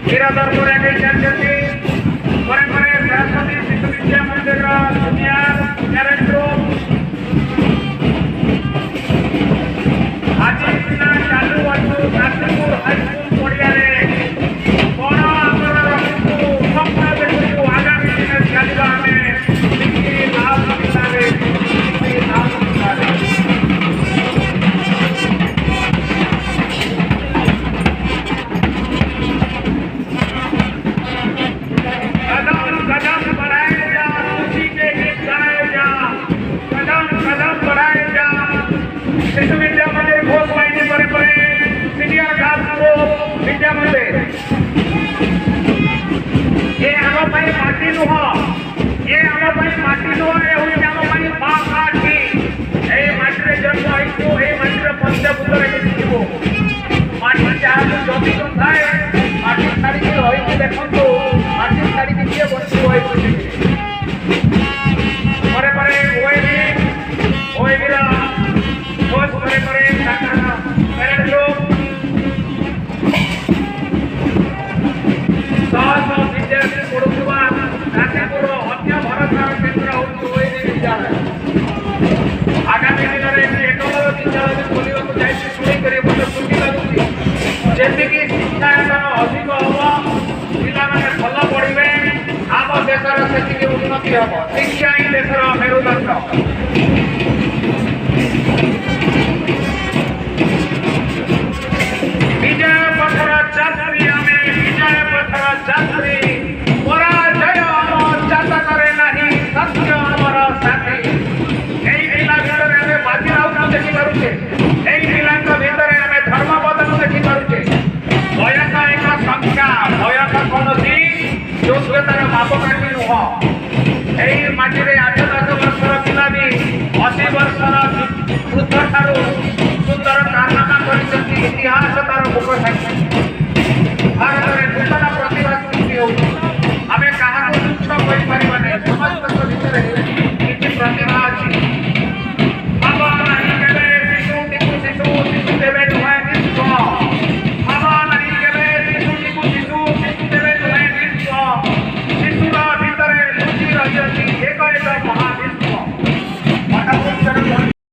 गिराधरपुर agriculture Saraswati Shishu Vidya मंदिर junior carat group आज चालू अच्छु नागपुर हाईस्कूल पड़िया कौन आमर स्वप्न देखु आगामी दिन चलवा शिशु विद्या मंदिर घोष वाहिनी पर सीनियर क्लास ग्रुप विद्या मंदिर ये आम माटी नुह ये आम माटी नुह ये हूँ आम माँ माटी ये माटी जन्म हो माटी पंचभूत माटी जहाँ जमी थाए माटी छाड़ी रही देखो माटी छाड़ी किए बस आगामी दिन में एकल विद्यालय खोलने जाइए शुणी मत खुशी लगुच जमीक शिक्षायतन अधिक हम पिला भल पढ़े आम देशर से उन्नति हम शिक्षा ही देशर मेरुदंड विजय पथर यात्री आम विजय पथर यात्री पराजय आम चातक नहीं सत्य आमर साथी देखिपे भितर आम धर्मपद देखिपे बयस एक संख्या बयस कौन योग्यतार मापकाठी नुह